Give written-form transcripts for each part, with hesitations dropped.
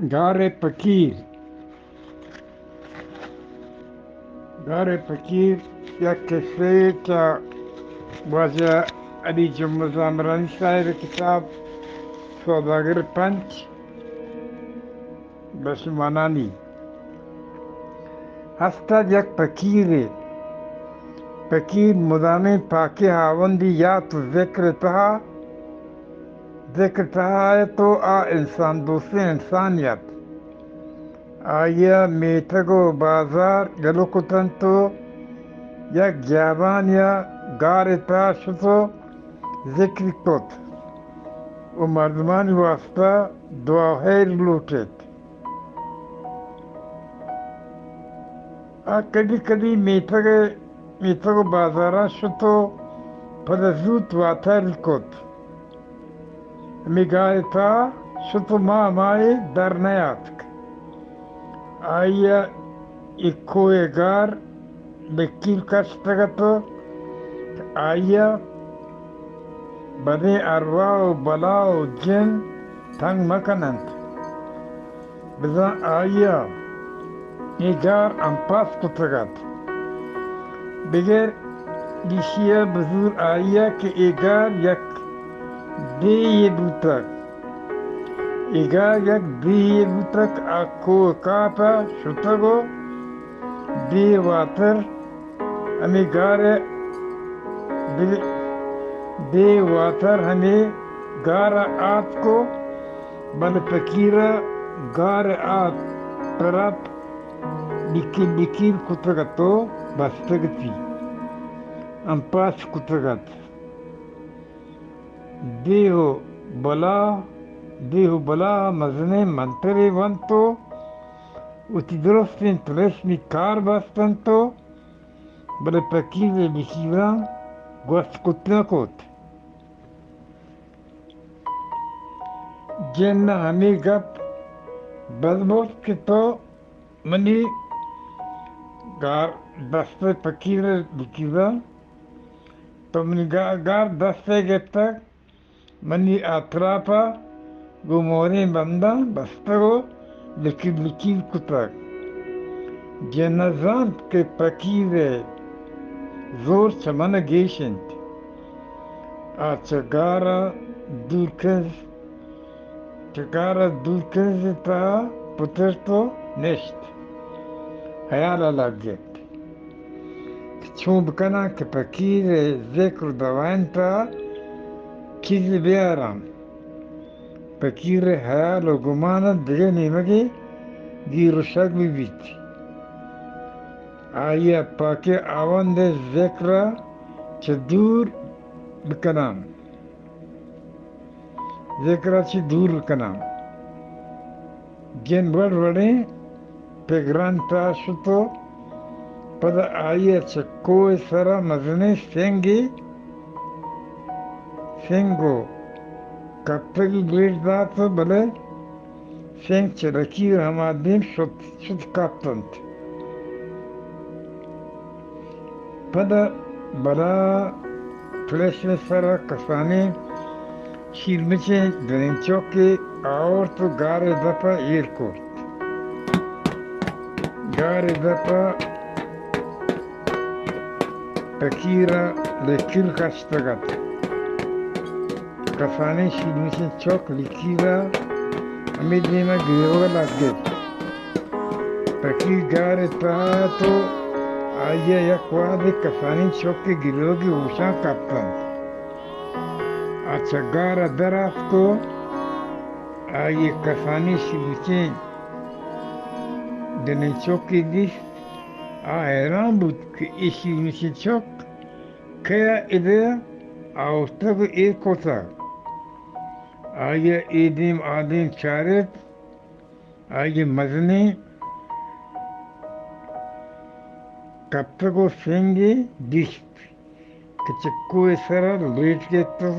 Gare Pakir. Gare Pakir ya kese ta waja Ali Jumma Zamran Sahib kitab Saudagar Panch بس منانی هستا یک فقیر فقیر مدام پاک ہاوندی یا تو ذکر تہا ہے تو آ انسان دوسرے انسانیت آیا میتگو بازار گلو کتن تو یک جابان یا گار تہا شتو ذکر کت و مردمان واسطہ دعا خیر لوٹت کدی کدی میتگو بازارا شتو پدا زود واتر کت میگای تا شتو ما مای در نیاتک آیا ایکوی گار بکیل کشتگتو آیا بدی ارواح و بلا و جن تنگ مکنند بزن آیا ایگار انپاس کتگت بگر دیشیا بزور آیا که ایگار یک دیه بوتک ایگار یک دیه بوتک اکو کاتا شتگو دی واتر ہمیں دی واتر ہمیں گار آت کو بل فقیرہ گار آت پرپ بکیر کتگتو بستگتی انپاس کتگت دیہو بلا مزنے منتری ونتو اتی درستین تلسمی کار بستنتو بل فقیر بکیران گوست کتنا کوت جن ہمیں گپ بدبوت کے تو منی گار دستے فقیر بکیران تو منی گار دستے گپ تک منی اطرافا گموری بندہ بستگو لکیر کتک جنزانت کے فقیر زور چمن گیشنت چگارا دورکز تا پتر تو نشت حیال لگت چون بکنا کہ فقیر ذکر دوائن تا کیز بیارم فقیر حیال و گمانت دیگه نیمگی گیر و شک بیت آیا پاک آوند ذکر چه دور بکنم ذکر چه دور بکنم جن بڑے پیگران تا شتو پدا آیا چه کوئی سرا مزنی سنگو کپتگی بیش داتو بلے سنگ چه رکیر ہما دیم شد کپتند پدا بلا پلیشن سرا کسانی شیرمچے دنچو کے اور تو گار دپا ایر کوت گار دپا فقیرہ لکیر کشتگت کسانی شیرمچے چوک لکیرہ امید نیمہ گریوگا لگت فقیر گار تا تو آیا یک وادی کسانی چوک کے گریوگی اوشان کپتند گار درخت کو آئیے کسانی شیرمچیں دنیں چوکی دیس حیران بود کہ یہ شیرمچیں چوک کیا ادھر آوستگ ایک ہوتا آئیے ایدیم آدم چارت آئیے مزنی کب تک وہ سنگی دیشت کہ چکوے سرر لیٹ کے تو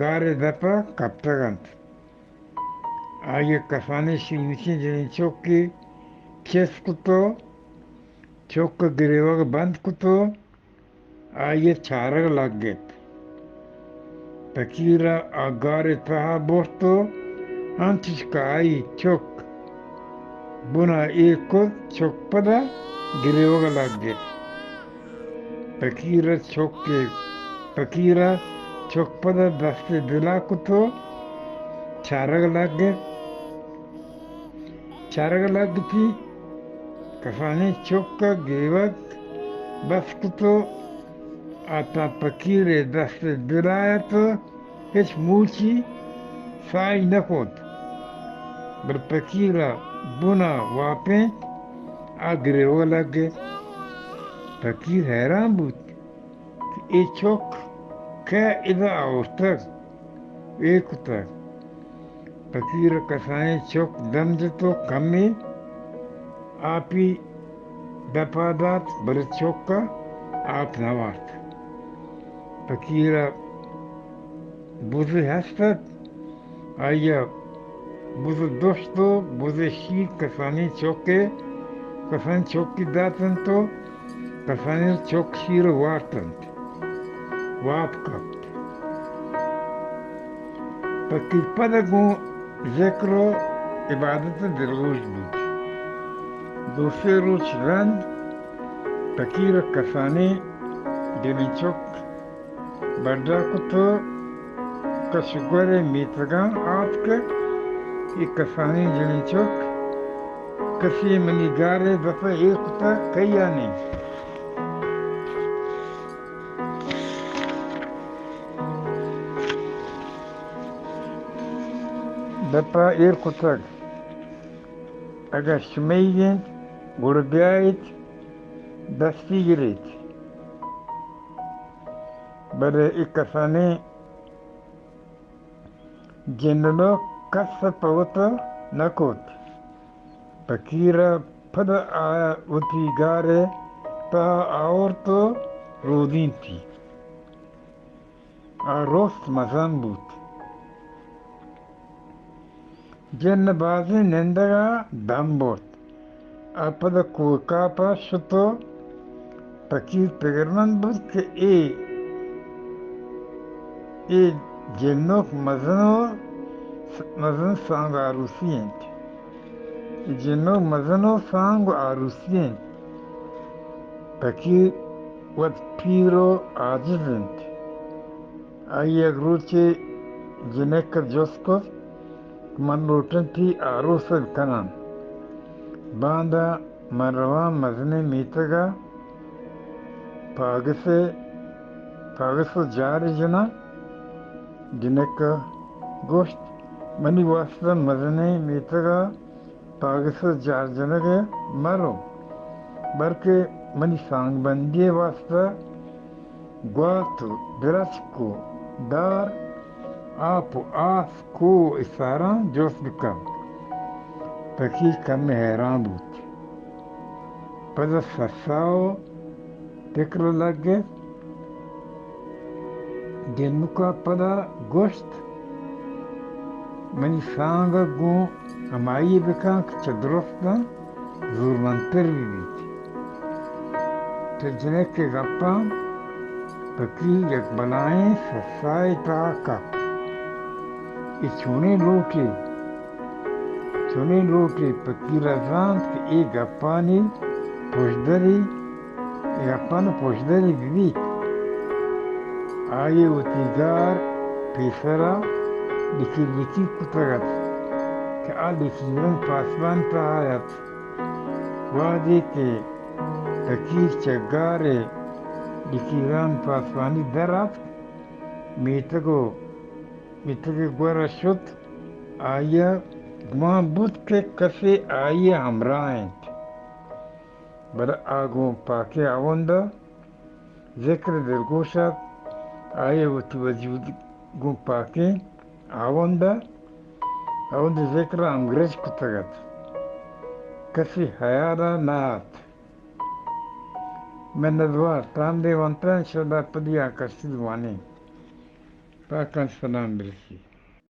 گارے دپا کب تگنت آئیے کسانی شیرمچیں جنہیں چوک کی کیس کتو چوک گریوگ بند کتو آئیے چارگ لگت فقیرہ آگار تہا بوستو antes cai çok buna ilk çok pada gireoga lagge fakira çok ke fakira çok pada daste dila kuto charag laggeti kafane çok ka gewak bas kuto ata fakire daste dilaya to hiç muci sai nakot berpakira buna wape agreoga lagge fakir hayran بود ای çok که اذا آورتر ایکتر fakir kasane çok damjto kami api dapadat berchokka ap navart fakira buzu hastat aya buzu dosto buzu şi kasane çokke kasan çokki datanto kasane çok şir vartant vapka fakir padagu ذکر و عبادت دروز بود دوسرے روز رند فقیر کسانی دلیچوک بردا کتو کشگر میتگان آت کے ایک کسانی دلیچوک کسی منیگار دفع ایک کتا کئی آنی دپا ایر کتگ اگر شمیگین گربیایت دستی گیریت برای ایک کسانی جنلو کس پوتا نکوت فقیرا پد آیا وطیگاره تا آور تو رودین تی روست مزن بود جن بازی نندگا دم بود اپد کوکاپا شتو فقیر پگرمن بود که ای جنوک مزن سانگ آروسی انت جنوک مزنو سانگ آروسی انت فقیر ود پیرو عاجز انت آئی اگروچے جنک جوسکو من روٹنتی آروسل کنان باندا مروان مزنے میتگا پاگسو جاری جنا جنک گوشت منی واسطہ مزنے میتگا پاگسو جار جنگے مرو بلکہ منی سانگ بندی واسطہ گواتو درچکو دار آپ آس کو اساران جوس بکم فقیر کم حیران بود پس سساو فکر لگے جنکا پدا گوشت منی سانگ گو امائی بکن که درستا زورمنتر بیت تجنک گپا فقیر یک بلائیں سسائی تا کپ چھونے لوٹے فقیر ازاند که ای گپانی پوشدری بیت آئے وطیگار پیسرا لکی کتگت که لکیرن پاسبان تا آیت وادی که فقیر چگار لکیران پاسبانی درات میتگو گورا شد آیا گمان بود که کسی آیا همراهند برا آگو پاکی آونده ذکر درگوشد آیا وطی وجود گو پاکی آونده ذکر انگریز کتگد کسی حیالا نهات من ندوار تام دی وانتران شده پدی آکشتی دوانی پاکن سلام برسی